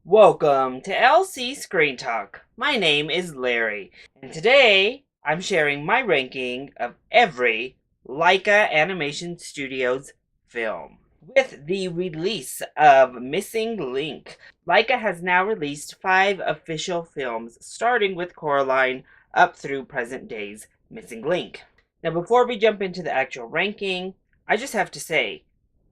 Welcome to LC Screen Talk. My name is Larry, and today I'm sharing my ranking of every LAIKA Animation Studios film. With the release of Missing Link, LAIKA has now released 5 official films, starting with Coraline up through present day's Missing Link. Now, before we jump into the actual ranking, I just have to say,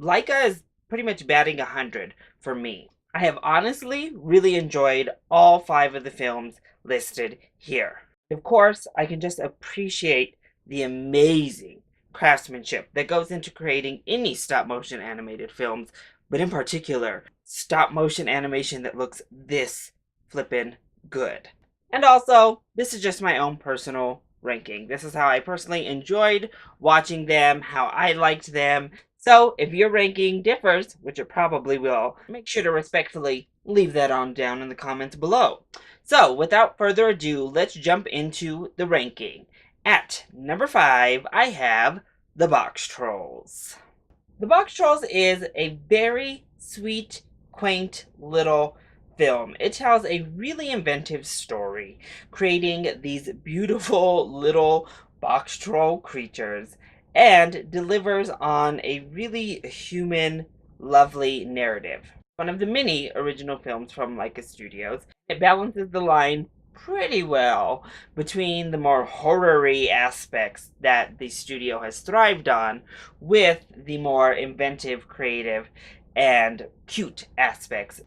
LAIKA is pretty much batting 100 for me. I have honestly really enjoyed all 5 of the films listed here. Of course, I can just appreciate the amazing craftsmanship that goes into creating any stop motion animated films, but in particular, stop motion animation that looks this flippin' good. And also, this is just my own personal ranking. This is how I personally enjoyed watching them, how I liked them, so if your ranking differs, which it probably will, make sure to respectfully leave that on down in the comments below. So without further ado, let's jump into the ranking. At number 5, I have the Boxtrolls. The Boxtrolls is a very sweet, quaint little film. It tells a really inventive story, creating these beautiful little box troll creatures and delivers on a really human, lovely narrative. One of the many original films from LAIKA Studios. It balances the line pretty well between the more horror-y aspects that the studio has thrived on with the more inventive, creative, and cute aspects.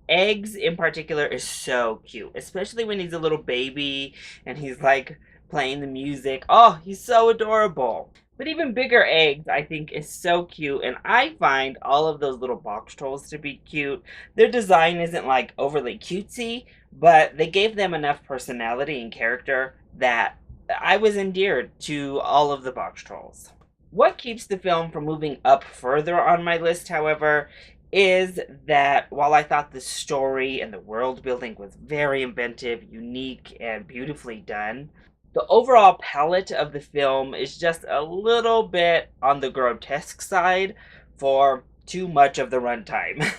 Eggs in particular is so cute, especially when he's a little baby and he's like playing the music. Oh, he's so adorable. But even bigger eggs, I think, is so cute, and I find all of those little box trolls to be cute. Their design isn't like overly cutesy, but they gave them enough personality and character that I was endeared to all of the box trolls. What keeps the film from moving up further on my list, however, is that while I thought the story and the world building was very inventive, unique, and beautifully done, the overall palette of the film is just a little bit on the grotesque side for too much of the runtime.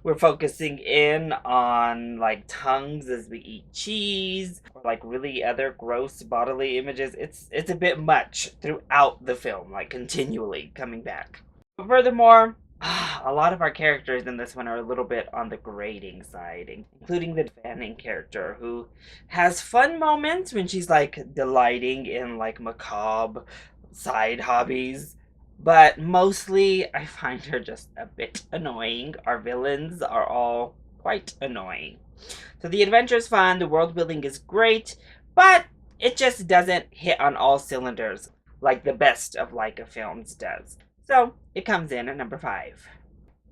We're focusing in on like tongues as we eat cheese, or like really other gross bodily images. It's a bit much throughout the film, like continually coming back. But furthermore, a lot of our characters in this one are a little bit on the grating side, including the Fanning character, who has fun moments when she's like delighting in like macabre side hobbies, but mostly I find her just a bit annoying. Our villains are all quite annoying. So the adventure's fun, the world building is great, but it just doesn't hit on all cylinders like the best of LAIKA films does. So it comes in at number 5.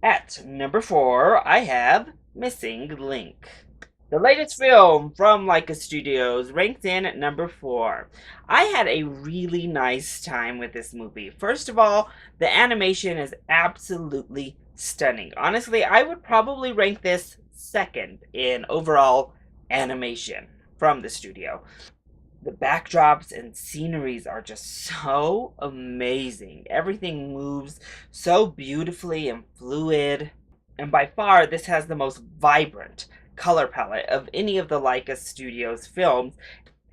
At number 4, I have Missing Link. The latest film from LAIKA Studios ranks in at number 4. I had a really nice time with this movie. First of all, the animation is absolutely stunning. Honestly, I would probably rank this second in overall animation from the studio. The backdrops and sceneries are just so amazing. Everything moves so beautifully and fluid. And by far, this has the most vibrant color palette of any of the LAIKA Studios films.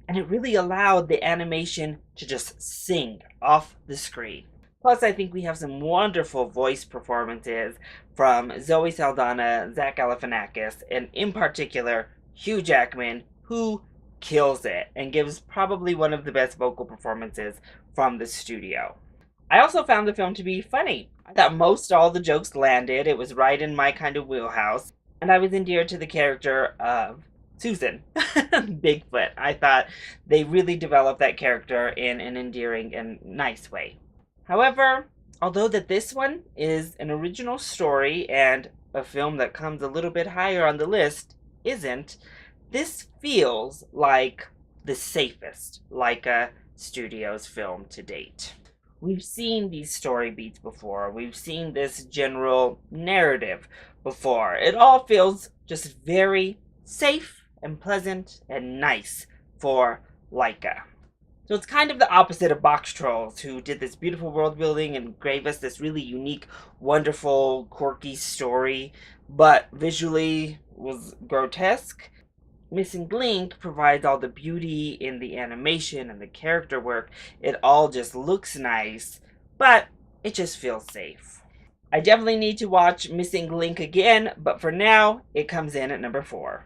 And it really allowed the animation to just sing off the screen. Plus, I think we have some wonderful voice performances from Zoe Saldana, Zach Galifianakis, and in particular, Hugh Jackman, who kills it and gives probably one of the best vocal performances from the studio. I also found the film to be funny. I thought most all the jokes landed. It was right in my kind of wheelhouse, and I was endeared to the character of Susan, Bigfoot. I thought they really developed that character in an endearing and nice way. However, although that this one is an original story and a film that comes a little bit higher on the list, isn't, this feels like the safest LAIKA Studios film to date. We've seen these story beats before. We've seen this general narrative before. It all feels just very safe and pleasant and nice for LAIKA. So it's kind of the opposite of Boxtrolls, who did this beautiful world building and gave us this really unique, wonderful, quirky story, but visually was grotesque, Missing Link provides all the beauty in the animation and the character work. It all just looks nice, but it just feels safe. I definitely need to watch Missing Link again, but for now, it comes in at number 4.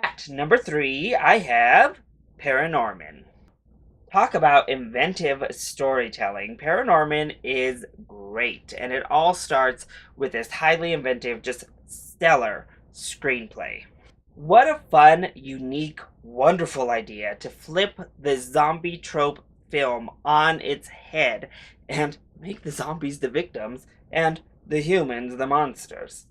At number 3, I have Paranorman. Talk about inventive storytelling. Paranorman is great, and it all starts with this highly inventive, just stellar screenplay. What a fun, unique, wonderful idea to flip the zombie trope film on its head and make the zombies the victims and the humans the monsters.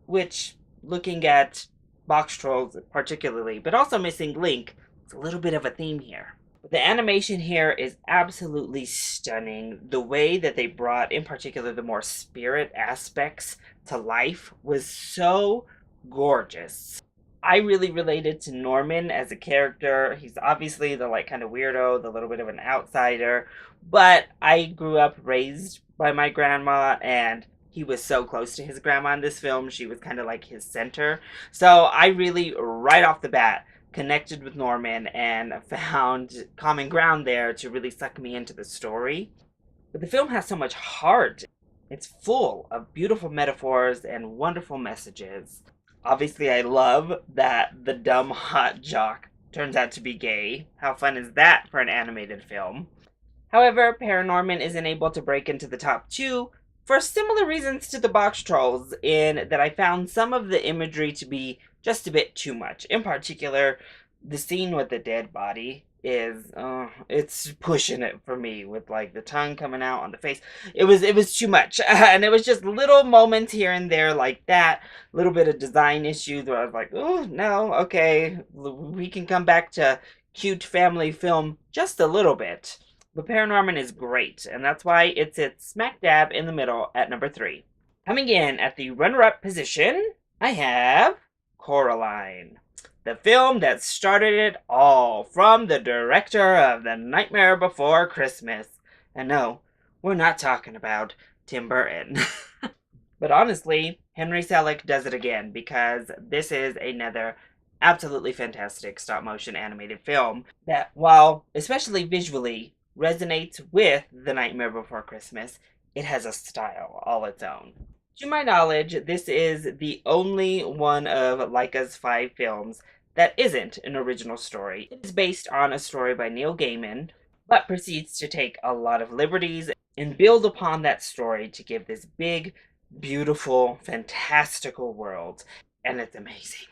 Which, looking at Boxtrolls particularly, but also Missing Link, it's a little bit of a theme here. The animation here is absolutely stunning. The way that they brought, in particular, the more spirit aspects to life was so gorgeous. I really related to Norman as a character. He's obviously the kind of weirdo, the little bit of an outsider, but I grew up raised by my grandma, and he was so close to his grandma in this film. She was kind of like his center. So I really, right off the bat, connected with Norman and found common ground there to really suck me into the story. But the film has so much heart. It's full of beautiful metaphors and wonderful messages. Obviously, I love that the dumb hot jock turns out to be gay. How fun is that for an animated film? However, Paranorman isn't able to break into the top 2 for similar reasons to the Boxtrolls, in that I found some of the imagery to be just a bit too much. In particular, the scene with the dead body is it's pushing it for me, with the tongue coming out on the face. It was too much. And it was just little moments here and there like that, little bit of design issues where I was like, oh no, okay, we can come back to cute family film just a little bit. But Paranorman is great, and that's why it sits smack dab in the middle at number 3. Coming in at the runner-up position, I have Coraline, the film that started it all, from the director of The Nightmare Before Christmas. And no, we're not talking about Tim Burton. But honestly, Henry Selick does it again, because this is another absolutely fantastic stop-motion animated film that, while especially visually resonates with The Nightmare Before Christmas, it has a style all its own. To my knowledge, this is the only one of LAIKA's 5 films that isn't an original story. It is based on a story by Neil Gaiman, but proceeds to take a lot of liberties and build upon that story to give this big, beautiful, fantastical world. And it's amazing.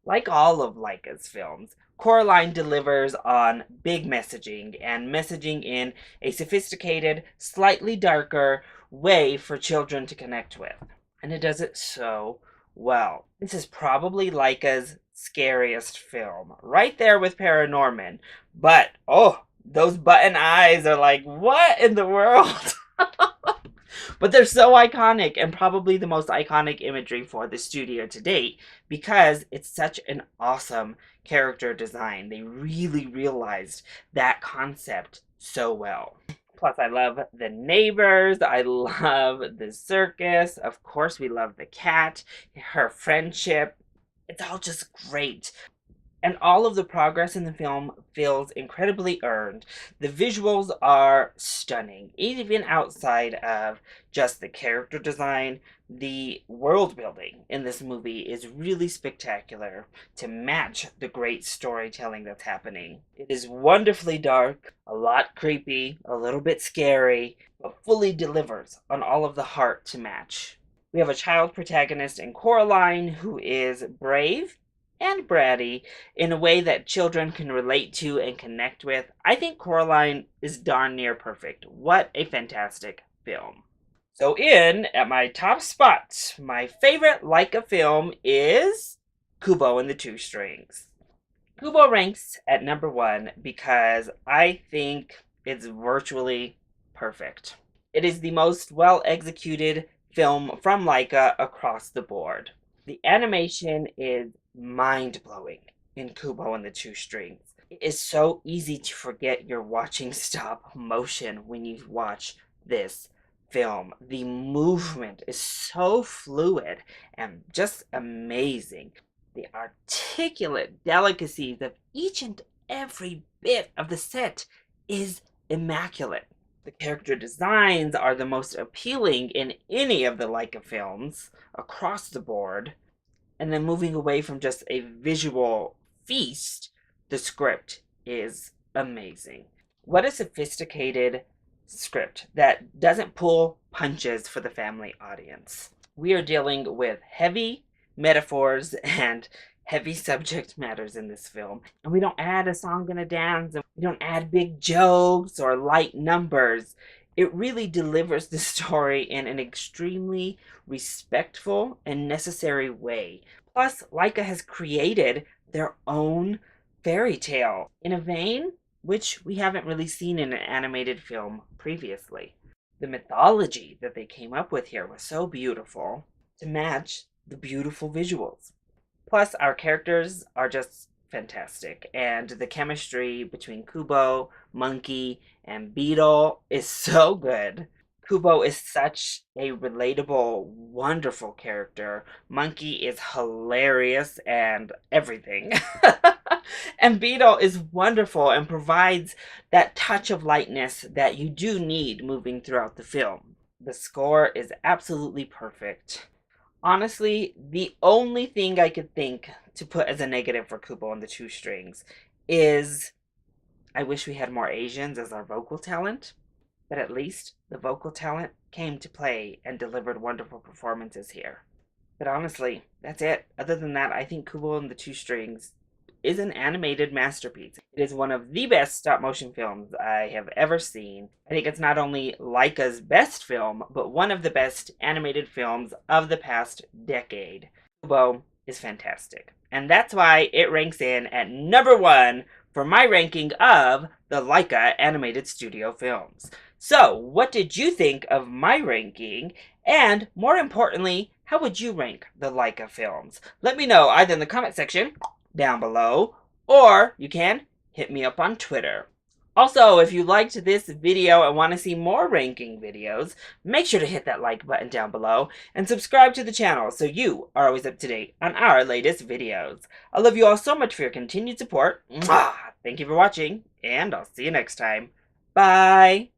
Like all of LAIKA's films, Coraline delivers on big messaging, and messaging in a sophisticated, slightly darker way for children to connect with. And it does it so well. This is probably LAIKA's scariest film, right there with Paranorman. But, oh, those button eyes are like, what in the world? But they're so iconic, and probably the most iconic imagery for the studio to date, because it's such an awesome character design. They really realized that concept so well. Plus, I love the neighbors. I love the circus. Of course, we love the cat, her friendship. It's all just great. And all of the progress in the film feels incredibly earned. The visuals are stunning, even outside of just the character design. The world building in this movie is really spectacular to match the great storytelling that's happening. It is wonderfully dark, a lot creepy, a little bit scary, but fully delivers on all of the heart to match. We have a child protagonist in Coraline who is brave and bratty in a way that children can relate to and connect with. I think Coraline is darn near perfect. What a fantastic film. So in at my top spot, my favorite LAIKA film is Kubo and the Two Strings. Kubo ranks at number 1 because I think it's virtually perfect. It is the most well-executed film from LAIKA across the board. The animation is mind-blowing in Kubo and the Two Strings. It is so easy to forget you're watching stop motion when you watch this film. The movement is so fluid and just amazing. The articulate delicacies of each and every bit of the set is immaculate. The character designs are the most appealing in any of the LAIKA films across the board. And then moving away from just a visual feast, the script is amazing. What a sophisticated script that doesn't pull punches for the family audience. We are dealing with heavy metaphors and heavy subject matters in this film. And we don't add a song and a dance, and we don't add big jokes or light numbers. It really delivers the story in an extremely respectful and necessary way. Plus, LAIKA has created their own fairy tale in a vein which we haven't really seen in an animated film previously. The mythology that they came up with here was so beautiful to match the beautiful visuals. Plus, our characters are just fantastic, and the chemistry between Kubo, Monkey, and Beetle is so good. Kubo is such a relatable, wonderful character. Monkey is hilarious and everything. And Beetle is wonderful and provides that touch of lightness that you do need moving throughout the film. The score is absolutely perfect. Honestly, the only thing I could think to put as a negative for Kubo and the Two Strings is I wish we had more Asians as our vocal talent. But at least the vocal talent came to play and delivered wonderful performances here. But honestly, that's it. Other than that, I think Kubo and the Two Strings is an animated masterpiece. It is one of the best stop-motion films I have ever seen. I think it's not only LAIKA's best film, but one of the best animated films of the past decade. Kubo is fantastic. And that's why it ranks in at number 1 for my ranking of the LAIKA animated studio films. So, what did you think of my ranking? And more importantly, how would you rank the LAIKA films? Let me know either in the comment section down below, or you can hit me up on Twitter. Also, if you liked this video and want to see more ranking videos, make sure to hit that like button down below and subscribe to the channel so you are always up to date on our latest videos. I love you all so much for your continued support. Mwah! Thank you for watching, and I'll see you next time. Bye!